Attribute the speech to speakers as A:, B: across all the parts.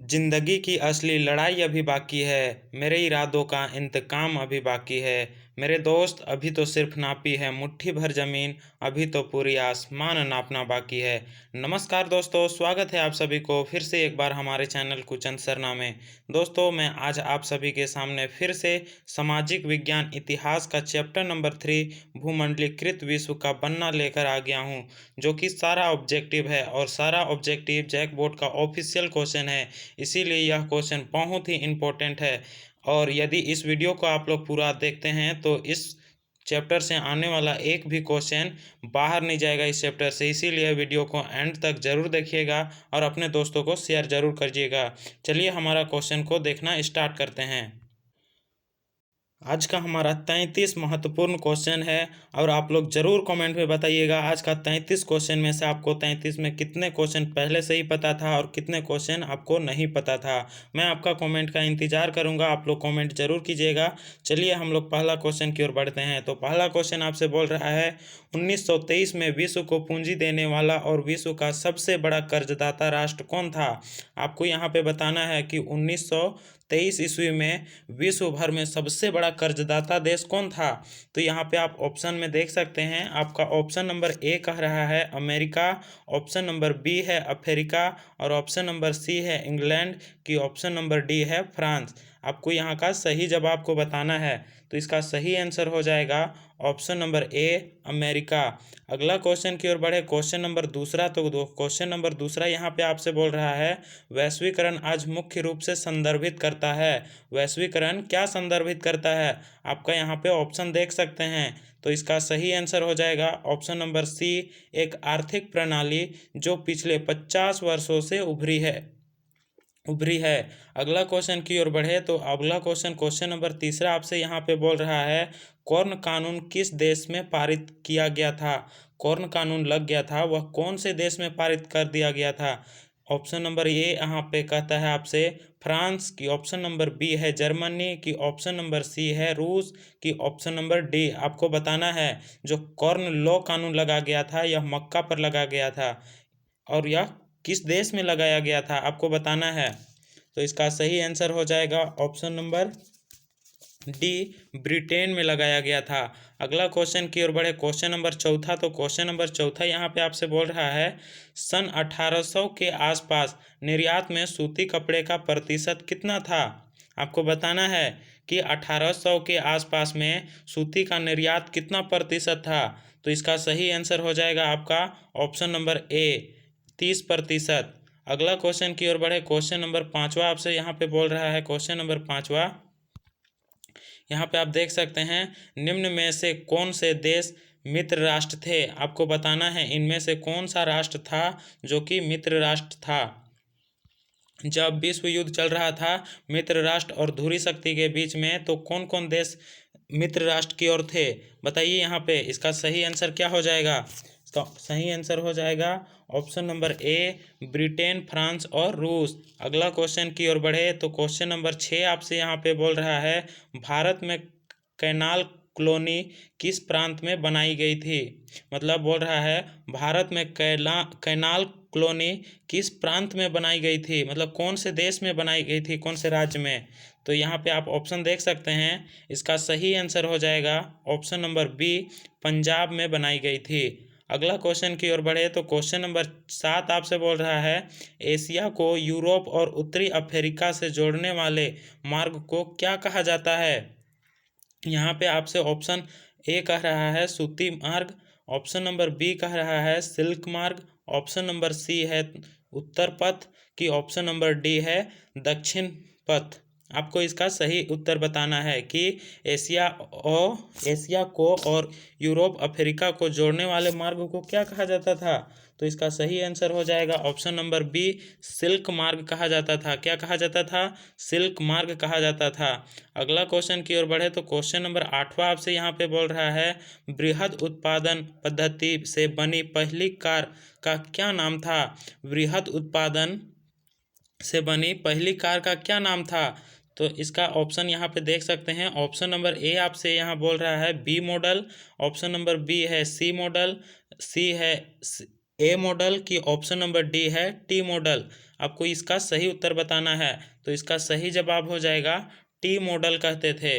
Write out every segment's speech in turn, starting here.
A: जिंदगी की असली लड़ाई अभी बाकी है। मेरे इरादों का इंतकाम अभी बाकी है। मेरे दोस्त, अभी तो सिर्फ नापी है मुट्ठी भर जमीन, अभी तो पूरी आसमान नापना बाकी है। नमस्कार दोस्तों, स्वागत है आप सभी को फिर से एक बार हमारे चैनल कुचन सरना में। दोस्तों, मैं आज आप सभी के सामने फिर से सामाजिक विज्ञान इतिहास का चैप्टर नंबर 3 भूमंडलीकृत विश्व का बनना लेकर आ गया हूँ, जो कि सारा ऑब्जेक्टिव है और सारा ऑब्जेक्टिव जैक बोर्ड का ऑफिशियल क्वेश्चन है। इसीलिए यह क्वेश्चन बहुत ही इम्पोर्टेंट है। और यदि इस वीडियो को आप लोग पूरा देखते हैं तो इस चैप्टर से आने वाला एक भी क्वेश्चन बाहर नहीं जाएगा इस चैप्टर से। इसीलिए वीडियो को एंड तक ज़रूर देखिएगा और अपने दोस्तों को शेयर ज़रूर करिएगा। चलिए हमारा क्वेश्चन को देखना स्टार्ट करते हैं। आज का हमारा 33 महत्वपूर्ण क्वेश्चन है और आप लोग ज़रूर कमेंट में बताइएगा आज का 33 क्वेश्चन में से आपको 33 में कितने क्वेश्चन पहले से ही पता था और कितने क्वेश्चन आपको नहीं पता था। मैं आपका कमेंट का इंतज़ार करूंगा, आप लोग कमेंट जरूर कीजिएगा। चलिए हम लोग पहला क्वेश्चन की ओर बढ़ते हैं। तो पहला क्वेश्चन आपसे बोल रहा है, 1923 में विश्व को पूंजी देने वाला और विश्व का सबसे बड़ा कर्जदाता राष्ट्र कौन था। आपको यहाँ पे बताना है कि 1923 ईस्वी में विश्व भर में सबसे बड़ा कर्जदाता देश कौन था। तो यहाँ पे आप ऑप्शन में देख सकते हैं, आपका ऑप्शन नंबर ए कह रहा है अमेरिका, ऑप्शन नंबर बी है अफ्रीका और ऑप्शन नंबर सी है इंग्लैंड की ऑप्शन नंबर डी है फ्रांस। आपको यहाँ का सही जवाब को बताना है। तो इसका सही आंसर हो जाएगा ऑप्शन नंबर ए अमेरिका। अगला क्वेश्चन की ओर बढ़े, क्वेश्चन नंबर दूसरा। तो क्वेश्चन नंबर दूसरा यहाँ पे आपसे बोल रहा है, वैश्वीकरण आज मुख्य रूप से संदर्भित करता है। वैश्वीकरण क्या संदर्भित करता है, आपका यहाँ पे ऑप्शन देख सकते हैं। तो इसका सही आंसर हो जाएगा ऑप्शन नंबर सी, एक आर्थिक प्रणाली जो पिछले 50 वर्षों से उभरी है। अगला क्वेश्चन की ओर बढ़े तो अगला क्वेश्चन नंबर तीसरा आपसे यहाँ पे बोल रहा है, कॉर्न कानून किस देश में पारित किया गया था। कॉर्न कानून लग गया था, वह कौन से देश में पारित कर दिया गया था। ऑप्शन नंबर ए यहाँ पे कहता है आपसे फ्रांस की, ऑप्शन नंबर बी है जर्मनी की, ऑप्शन नंबर सी है रूस की, ऑप्शन नंबर डी आपको बताना है। जो कॉर्न लॉ कानून लगा गया था यह मक्का पर लगा गया था और यह किस देश में लगाया गया था आपको बताना है। तो इसका सही आंसर हो जाएगा ऑप्शन नंबर डी, ब्रिटेन में लगाया गया था। अगला क्वेश्चन की ओर बढ़े, क्वेश्चन नंबर चौथा। तो क्वेश्चन नंबर चौथा यहाँ पे आपसे बोल रहा है, सन 1800 के आसपास निर्यात में सूती कपड़े का प्रतिशत कितना था। आपको बताना है कि 1800 के आसपास में सूती का निर्यात कितना प्रतिशत था। तो इसका सही आंसर हो जाएगा आपका ऑप्शन नंबर ए, 30%। अगला क्वेश्चन की ओर बढ़े, क्वेश्चन नंबर पाँचवा आपसे यहाँ पे बोल रहा है। क्वेश्चन नंबर पाँचवा यहाँ पे आप देख सकते हैं, निम्न में से कौन से देश मित्र राष्ट्र थे। आपको बताना है इनमें से कौन सा राष्ट्र था जो कि मित्र राष्ट्र था जब विश्व युद्ध चल रहा था मित्र राष्ट्र और धुरी शक्ति के बीच में। तो कौन कौन देश मित्र राष्ट्र की ओर थे बताइए। यहाँ पे इसका सही आंसर क्या हो जाएगा। इसका सही आंसर हो जाएगा option number A, Britain, France और रूस। अगला क्वेश्चन की ओर बढ़े तो क्वेश्चन नंबर 6 आपसे यहाँ पे बोल रहा है, भारत में कैनाल कॉलोनी किस प्रांत में बनाई गई थी। मतलब बोल रहा है भारत में कैनाल कॉलोनी किस प्रांत में बनाई गई थी, मतलब कौन से देश में बनाई गई थी, कौन से राज्य में। तो यहाँ पे आप ऑप्शन देख सकते हैं, इसका सही आंसर हो जाएगा ऑप्शन नंबर बी, पंजाब में बनाई गई थी। अगला क्वेश्चन की ओर बढ़े तो क्वेश्चन नंबर 7 आपसे बोल रहा है, एशिया को यूरोप और उत्तरी अफ्रीका से जोड़ने वाले मार्ग को क्या कहा जाता है। यहाँ पे आपसे ऑप्शन ए कह रहा है सूती मार्ग, ऑप्शन नंबर बी कह रहा है सिल्क मार्ग, ऑप्शन नंबर सी है उत्तर पथ की, ऑप्शन नंबर डी है दक्षिण पथ। आपको इसका सही उत्तर बताना है कि एशिया को और यूरोप अफ्रीका को जोड़ने वाले मार्ग को क्या कहा जाता था। तो इसका सही आंसर हो जाएगा ऑप्शन नंबर बी, सिल्क मार्ग कहा जाता था। क्या कहा जाता था, सिल्क मार्ग कहा जाता था। अगला क्वेश्चन की ओर बढ़े तो क्वेश्चन नंबर 8वां आपसे यहाँ पे बोल रहा है, बृहद उत्पादन पद्धति से बनी पहली कार का क्या नाम था। बृहद उत्पादन से बनी पहली कार का क्या नाम था। तो इसका ऑप्शन यहाँ पे देख सकते हैं, ऑप्शन नंबर ए आपसे यहाँ बोल रहा है B model, option number B है सी मॉडल, सी है ए मॉडल की ऑप्शन नंबर डी है टी मॉडल। आपको इसका सही उत्तर बताना है। तो इसका सही जवाब हो जाएगा टी मॉडल कहते थे।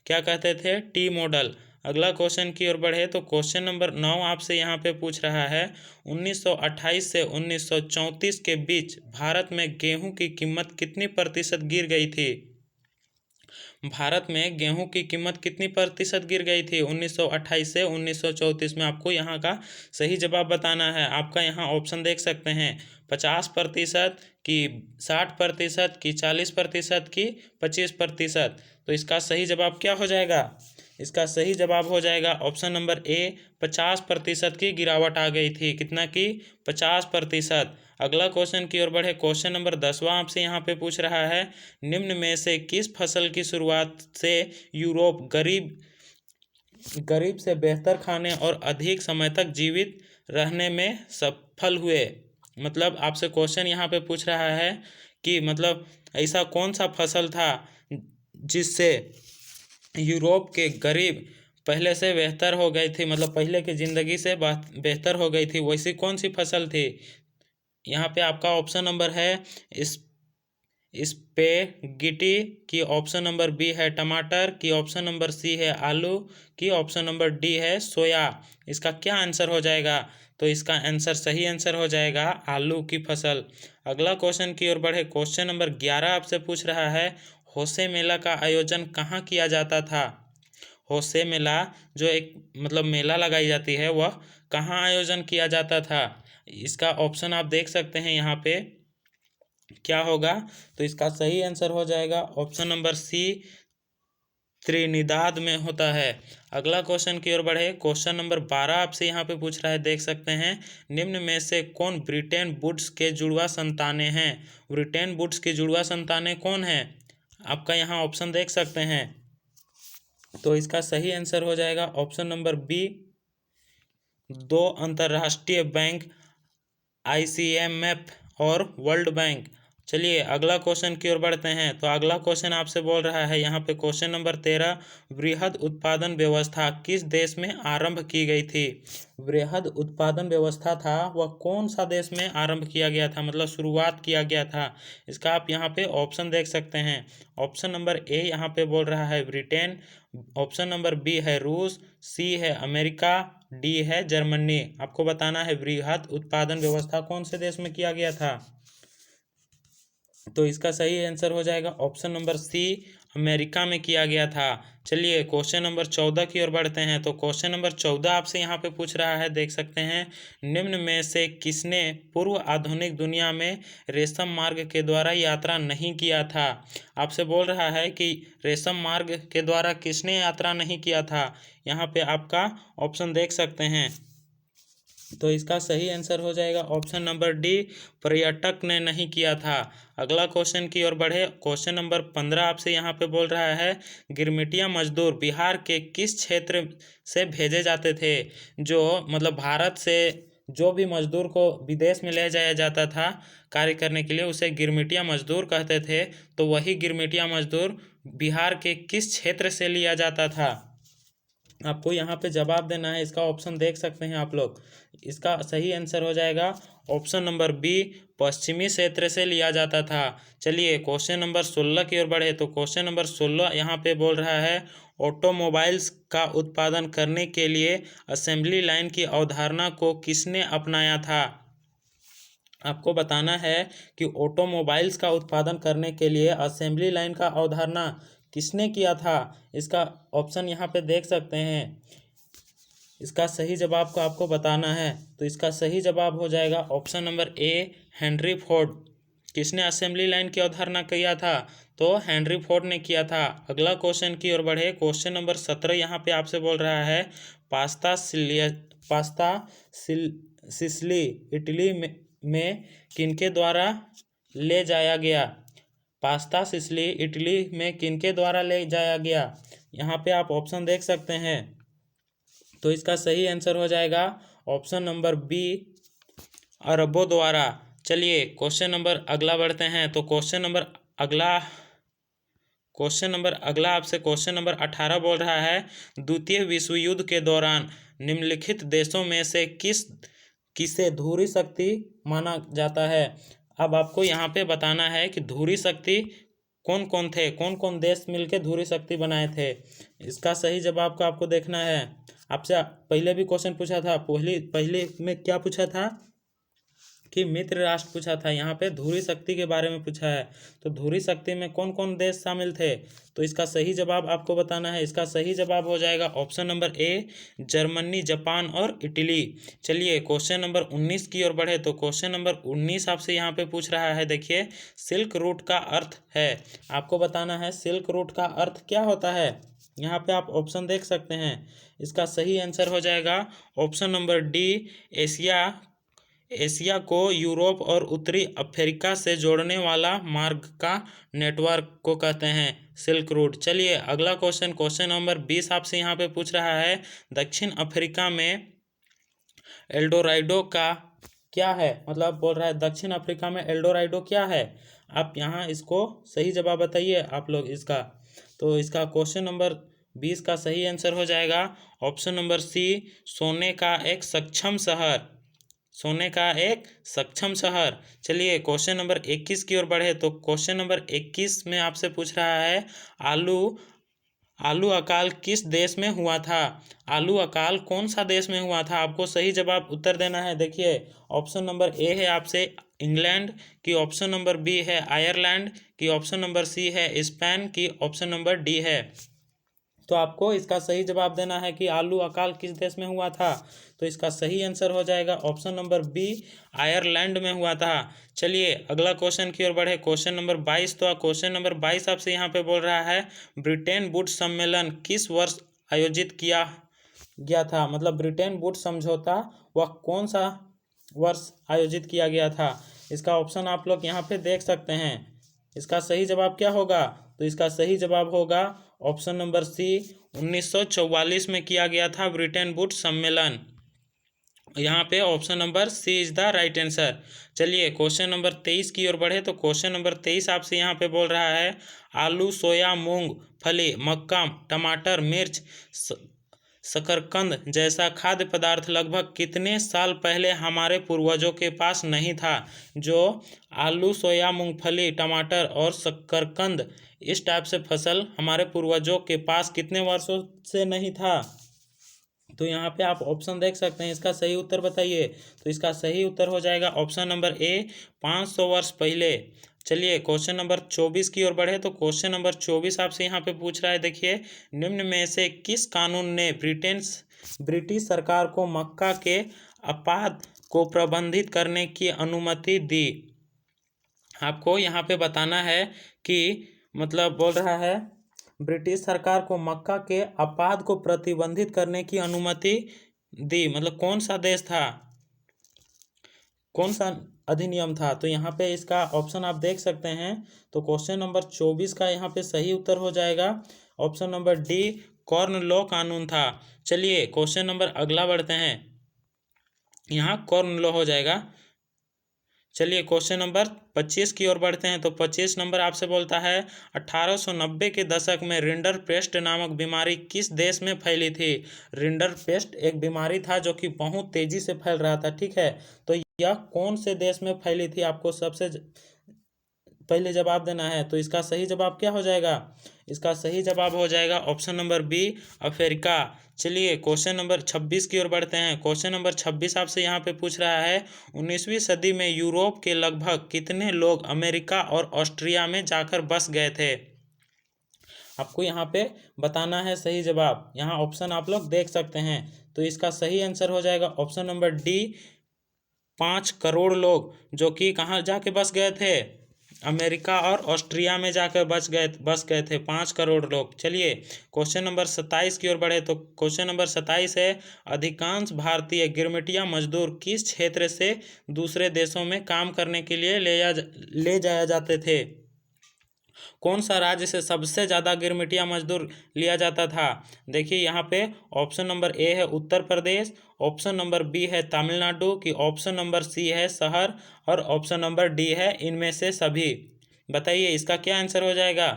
A: क्या कहते थे? T model. अगला क्वेश्चन की ओर बढ़े तो क्वेश्चन नंबर 9 आपसे यहाँ पे पूछ रहा है 1928 से 1934 के बीच भारत में गेहूं की कीमत कितनी प्रतिशत गिर गई थी? भारत में गेहूं की कीमत कितनी प्रतिशत गिर गई थी 1928 से 1934 में? आपको यहाँ का सही जवाब बताना है। आपका यहाँ ऑप्शन देख सकते हैं 50% की 60% की 40% की 25%। तो इसका सही जवाब क्या हो जाएगा? इसका सही जवाब हो जाएगा ऑप्शन नंबर ए 50% की गिरावट आ गई थी। कितना की? 50%। अगला क्वेश्चन की ओर बढ़े। क्वेश्चन नंबर 10वां आपसे यहाँ पे पूछ रहा है निम्न में से किस फसल की शुरुआत से यूरोप गरीब गरीब से बेहतर खाने और अधिक समय तक जीवित रहने में सफल हुए? मतलब आपसे क्वेश्चन यहाँ पे पूछ रहा है कि मतलब ऐसा कौन सा फसल था जिससे यूरोप के गरीब पहले से बेहतर हो गई थी, मतलब पहले की ज़िंदगी से बेहतर हो गई थी, वैसी कौन सी फसल थी? यहाँ पे आपका ऑप्शन नंबर है इस स्पेगेटी की, ऑप्शन नंबर बी है टमाटर की, ऑप्शन नंबर सी है आलू की, ऑप्शन नंबर डी है सोया। इसका क्या आंसर हो जाएगा? तो इसका आंसर सही आंसर हो जाएगा आलू की फसल। अगला क्वेश्चन की ओर बढ़े। क्वेश्चन नंबर 11 आपसे पूछ रहा है होसे मेला का आयोजन कहाँ किया जाता था? होसे मेला जो एक मतलब मेला लगाई जाती है वह कहाँ आयोजन किया जाता था? इसका ऑप्शन आप देख सकते हैं यहाँ पे क्या होगा। तो इसका सही आंसर हो जाएगा ऑप्शन नंबर सी त्रिनिदाद में होता है। अगला क्वेश्चन की ओर बढ़े। क्वेश्चन नंबर 12 आपसे यहाँ पे पूछ रहा है, देख सकते हैं निम्न में से कौन ब्रिटेन वुड्स के जुड़वा संतानें हैं? ब्रिटेन वुड्स की जुड़वा संतानें कौन है? आपका यहाँ ऑप्शन देख सकते हैं। तो इसका सही आंसर हो जाएगा ऑप्शन नंबर बी दो अंतर्राष्ट्रीय बैंक ICMF और वर्ल्ड बैंक। चलिए अगला क्वेश्चन की ओर बढ़ते हैं। तो अगला क्वेश्चन आपसे बोल रहा है यहाँ पे क्वेश्चन नंबर 13 वृहद उत्पादन व्यवस्था किस देश में आरंभ की गई थी? वृहद उत्पादन व्यवस्था था वह कौन सा देश में आरंभ किया गया था, मतलब शुरुआत किया गया था? इसका आप यहाँ पे ऑप्शन देख सकते हैं। ऑप्शन नंबर ए यहाँ पे बोल रहा है ब्रिटेन, ऑप्शन नंबर बी है रूस, सी है अमेरिका, डी है जर्मनी। आपको बताना है वृहद उत्पादन व्यवस्था कौन से देश में किया गया था? तो इसका सही आंसर हो जाएगा ऑप्शन नंबर सी अमेरिका में किया गया था। चलिए क्वेश्चन नंबर 14 की ओर बढ़ते हैं। तो क्वेश्चन नंबर 14 आपसे यहाँ पे पूछ रहा है, देख सकते हैं निम्न में से किसने पूर्व आधुनिक दुनिया में रेशम मार्ग के द्वारा यात्रा नहीं किया था? आपसे बोल रहा है कि रेशम मार्ग के द्वारा किसने यात्रा नहीं किया था? यहाँ पे आपका ऑप्शन देख सकते हैं। तो इसका सही आंसर हो जाएगा ऑप्शन नंबर डी पर्यटक ने नहीं किया था। अगला क्वेश्चन की ओर बढ़े। क्वेश्चन नंबर 15 आपसे यहाँ पे बोल रहा है गिरमिटिया मजदूर बिहार के किस क्षेत्र से भेजे जाते थे? जो मतलब भारत से जो भी मजदूर को विदेश में ले जाया जाता था कार्य करने के लिए उसे गिरमिटिया मजदूर कहते थे। तो वही गिरमिटिया मजदूर बिहार के किस क्षेत्र से लिया जाता था? आपको यहाँ पे जवाब देना है। इसका ऑप्शन देख सकते हैं आप लोग। इसका सही आंसर हो जाएगा ऑप्शन नंबर बी पश्चिमी क्षेत्र से लिया जाता था। चलिए क्वेश्चन नंबर 16 की ओर बढ़े। तो क्वेश्चन नंबर 16 यहाँ पे बोल रहा है ऑटोमोबाइल्स का उत्पादन करने के लिए असेंबली लाइन की अवधारणा को किसने अपनाया था? आपको बताना है कि ऑटोमोबाइल्स का उत्पादन करने के लिए असेंबली लाइन का अवधारणा किसने किया था? इसका ऑप्शन यहाँ पे देख सकते हैं। इसका सही जवाब को आपको बताना है। तो इसका सही जवाब हो जाएगा option number A Henry Ford. किसने असेंबली लाइन की अवधारणा किया था? तो हेनरी फोर्ड ने किया था। अगला क्वेश्चन की ओर बढ़े। क्वेश्चन नंबर 17 यहाँ पे आपसे बोल रहा है पास्ता सिसिली इटली में किनके द्वारा ले जाया गया? पास्ता सिसिली इटली में किनके द्वारा ले जाया गया? यहाँ पे आप ऑप्शन देख सकते हैं। तो इसका सही आंसर हो जाएगा ऑप्शन नंबर बी अरबों द्वारा। चलिए क्वेश्चन नंबर अगला बढ़ते हैं। तो क्वेश्चन नंबर अगला आपसे क्वेश्चन नंबर 18 बोल रहा है द्वितीय विश्व युद्ध के दौरान निम्नलिखित देशों में से किसे धुरी शक्ति माना जाता है। अब आपको यहाँ पे बताना है कि धुरी शक्ति कौन कौन थे, कौन कौन देश मिलके धुरी शक्ति बनाए थे। इसका सही जवाब को आपको देखना है। आपसे पहले भी क्वेश्चन पूछा था, पहले में क्या पूछा था कि मित्र राष्ट्र पूछा था, यहाँ पे धुरी शक्ति के बारे में पूछा है। तो धुरी शक्ति में कौन कौन देश शामिल थे, तो इसका सही जवाब आपको बताना है। इसका सही जवाब हो जाएगा option number A, Germany, Japan और इटली। चलिए क्वेश्चन नंबर 19 की ओर बढ़े। तो क्वेश्चन नंबर 19 आपसे यहाँ पे पूछ रहा है, देखिए सिल्क रूट का अर्थ है। आपको बताना है सिल्क रूट का अर्थ क्या होता है। यहाँ पे आप ऑप्शन देख सकते हैं। इसका सही आंसर हो जाएगा ऑप्शन नंबर डी, एशिया को यूरोप और उत्तरी अफ्रीका से जोड़ने वाला मार्ग का नेटवर्क को कहते हैं सिल्क रूट। चलिए अगला क्वेश्चन, क्वेश्चन नंबर 20 आपसे यहाँ पे पूछ रहा है, दक्षिण अफ्रीका में एल्डोराडो का क्या है। मतलब बोल रहा है दक्षिण अफ्रीका में एल्डोराडो क्या है। आप यहाँ इसको सही जवाब बताइए आप लोग इसका। तो इसका क्वेश्चन नंबर 20 का सही आंसर हो जाएगा ऑप्शन नंबर सी, सोने का एक सक्षम शहर। सोने का एक सक्षम शहर। चलिए क्वेश्चन नंबर 21 की ओर बढ़े। तो क्वेश्चन नंबर 21 में आपसे पूछ रहा है, आलू अकाल किस देश में हुआ था। आलू अकाल कौन सा देश में हुआ था, आपको सही जवाब उत्तर देना है। देखिए ऑप्शन नंबर ए है आपसे इंग्लैंड की, ऑप्शन नंबर बी है आयरलैंड की, ऑप्शन नंबर सी है स्पेन की, ऑप्शन नंबर डी है। तो आपको इसका सही जवाब देना है कि आलू अकाल किस देश में हुआ था। तो इसका सही आंसर हो जाएगा ऑप्शन नंबर बी, आयरलैंड में हुआ था। चलिए अगला क्वेश्चन की ओर बढ़े। Question number 22। तो क्वेश्चन नंबर 22 आपसे यहाँ पे बोल रहा है, ब्रिटेन वुड्स सम्मेलन किस वर्ष आयोजित किया गया था। मतलब ब्रिटेन वुड्स समझौता वह कौन सा वर्ष आयोजित किया गया था। इसका ऑप्शन आप लोग यहाँ पे देख सकते हैं। इसका सही जवाब क्या होगा, तो इसका सही जवाब होगा ऑप्शन नंबर सी, 1944 में किया गया था ब्रिटेन वुड्स सम्मेलन। यहाँ पे option number C is the right answer. चलिए क्वेश्चन नंबर 23 की ओर बढ़े। तो क्वेश्चन नंबर 23 आपसे यहाँ पे बोल रहा है, आलू, सोया, मूंगफली, मक्का, टमाटर, मिर्च, शकरकंद जैसा खाद्य पदार्थ लगभग कितने साल पहले हमारे पूर्वजों के पास नहीं था। जो आलू, सोया, मूंगफली, टमाटर और शकरकंद इस टाइप से फसल हमारे पूर्वजों के पास कितने वर्षों से नहीं था। तो यहाँ पे आप ऑप्शन देख सकते हैं, इसका सही उत्तर बताइए। तो इसका सही उत्तर हो जाएगा ऑप्शन नंबर ए, 500 वर्ष पहले। चलिए क्वेश्चन नंबर 24 की ओर बढ़े। तो क्वेश्चन नंबर 24 आपसे यहाँ पे पूछ रहा है, देखिए निम्न में से किस कानून ने ब्रिटिश सरकार को मक्का के उत्पाद को प्रबंधित करने की अनुमति दी। आपको यहाँ पे बताना है कि मतलब बोल रहा है ब्रिटिश सरकार को मक्का के उत्पाद को प्रतिबंधित करने की अनुमति दी, मतलब कौन सा देश था, कौन सा अधिनियम था। तो यहाँ पे इसका ऑप्शन आप देख सकते हैं। तो क्वेश्चन नंबर 24 का यहाँ पे सही उत्तर हो जाएगा option number D, corn law कानून था। चलिए क्वेश्चन नंबर अगला बढ़ते हैं, यहाँ कॉर्न लॉ हो जाएगा। चलिए क्वेश्चन नंबर 25 की ओर बढ़ते हैं। तो 25 नंबर आपसे बोलता है, 1890 के दशक में रिंडरपेस्ट नामक बीमारी किस देश में फैली थी। रिंडरपेस्ट एक बीमारी था जो कि बहुत तेजी से फैल रहा था, ठीक है। तो यह कौन से देश में फैली थी, आपको सबसे पहले जवाब देना है। तो इसका सही जवाब क्या हो जाएगा, इसका सही जवाब हो जाएगा ऑप्शन नंबर बी, अफ्रीका। चलिए क्वेश्चन नंबर 26 की ओर बढ़ते हैं। क्वेश्चन नंबर 26 आपसे यहाँ पे पूछ रहा है, 19वीं सदी में यूरोप के लगभग कितने लोग अमेरिका और ऑस्ट्रिया में जाकर बस गए थे। आपको यहाँ पे बताना है सही जवाब। यहाँ ऑप्शन आप लोग देख सकते हैं। तो इसका सही आंसर हो जाएगा ऑप्शन नंबर डी, 5 करोड़ लोग, जो कि कहाँ जाके बस गए थे, अमेरिका और ऑस्ट्रिया में जाकर बस गए थे 5 करोड़ लोग। चलिए क्वेश्चन नंबर 27 की ओर बढ़े। तो क्वेश्चन नंबर 27 है, अधिकांश भारतीय गिरमिटिया मजदूर किस क्षेत्र से दूसरे देशों में काम करने के लिए ले जाया जाते थे। कौन सा राज्य से सबसे ज़्यादा गिरमिटिया मजदूर लिया जाता था। देखिए यहाँ पे ऑप्शन नंबर ए है Uttar Pradesh, option number B है तमिलनाडु की, ऑप्शन नंबर सी है शहर और ऑप्शन नंबर डी है इनमें से सभी। बताइए इसका क्या आंसर हो जाएगा।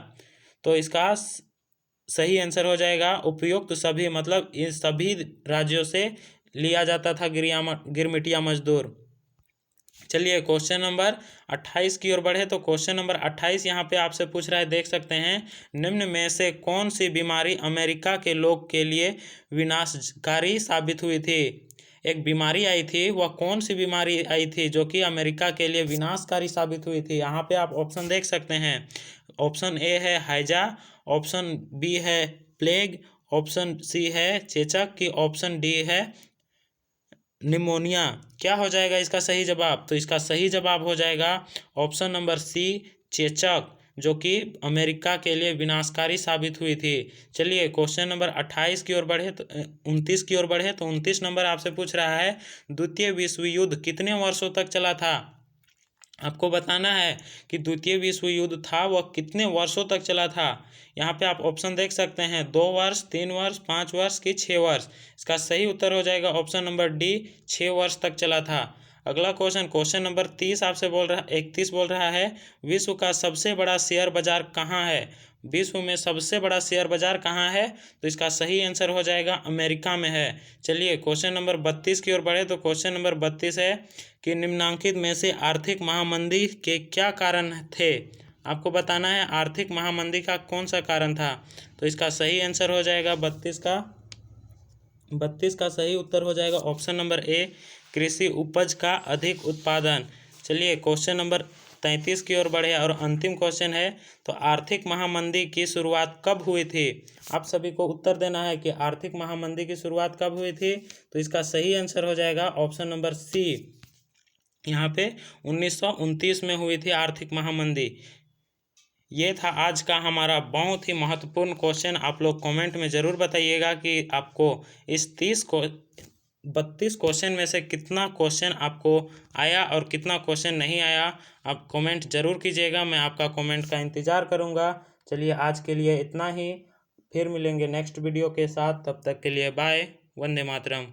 A: तो इसका सही आंसर हो जाएगा उपयुक्त सभी, मतलब इन सभी राज्यों से लिया जाता था गिरमिटिया मजदूर। चलिए क्वेश्चन नंबर 28 की ओर बढ़े तो क्वेश्चन नंबर 28 यहाँ पे आपसे पूछ रहा है, देख सकते हैं, निम्न में से कौन सी बीमारी अमेरिका के लोग के लिए विनाशकारी साबित हुई थी। एक बीमारी आई थी, वह कौन सी बीमारी आई थी जो कि अमेरिका के लिए विनाशकारी साबित हुई थी। यहाँ पे आप ऑप्शन देख सकते हैं। ऑप्शन ए है हैजा, ऑप्शन बी है प्लेग, ऑप्शन सी है चेचक की, ऑप्शन डी है निमोनिया। क्या हो जाएगा इसका सही जवाब? तो इसका सही जवाब हो जाएगा ऑप्शन नंबर सी, चेचक, जो कि अमेरिका के लिए विनाशकारी साबित हुई थी। चलिए क्वेश्चन नंबर 28 की ओर बढ़े तो 29 की ओर बढ़े तो 29 नंबर आपसे पूछ रहा है, द्वितीय विश्व युद्ध कितने वर्षों तक चला था। आपको बताना है कि द्वितीय विश्व युद्ध था वह कितने वर्षों तक चला था। यहाँ पे आप ऑप्शन देख सकते हैं, 2 वर्ष, 3 वर्ष, 5 वर्ष की 6 वर्ष। इसका सही उत्तर हो जाएगा ऑप्शन नंबर डी, 6 वर्ष तक चला था। अगला क्वेश्चन, क्वेश्चन नंबर 30 आपसे बोल रहा 31 बोल रहा है, विश्व का सबसे बड़ा शेयर बाजार कहाँ है। विश्व में सबसे बड़ा शेयर बाजार कहाँ है? तो इसका सही आंसर हो जाएगा अमेरिका में है। चलिए क्वेश्चन नंबर 32 की ओर बढ़े तो क्वेश्चन नंबर 32 है कि निम्नलिखित में से आर्थिक महामंदी के क्या कारण थे। आपको बताना है आर्थिक महामंदी का कौन सा कारण था। तो इसका सही आंसर हो जाएगा 32 का सही उत्तर हो जाएगा ऑप्शन नंबर ए, कृषि उपज का अधिक उत्पादन। चलिए क्वेश्चन नंबर 33 की ओर बढ़े और अंतिम क्वेश्चन है, तो आर्थिक महामंदी की शुरुआत कब हुई थी। आप सभी को उत्तर देना है कि आर्थिक महामंदी की शुरुआत कब हुई थी। तो इसका सही आंसर हो जाएगा ऑप्शन नंबर सी, यहाँ पे 1929 में हुई थी आर्थिक महामंदी। ये था आज का हमारा बहुत ही महत्वपूर्ण क्वेश्चन। आप लोग कमेंट में ज़रूर बताइएगा कि आपको इस 32 क्वेश्चन में से कितना क्वेश्चन आपको आया और कितना क्वेश्चन नहीं आया। आप कमेंट ज़रूर कीजिएगा, मैं आपका कमेंट का इंतज़ार करूँगा। चलिए आज के लिए इतना ही, फिर मिलेंगे नेक्स्ट वीडियो के साथ। तब तक के लिए बाय, वंदे मातरम।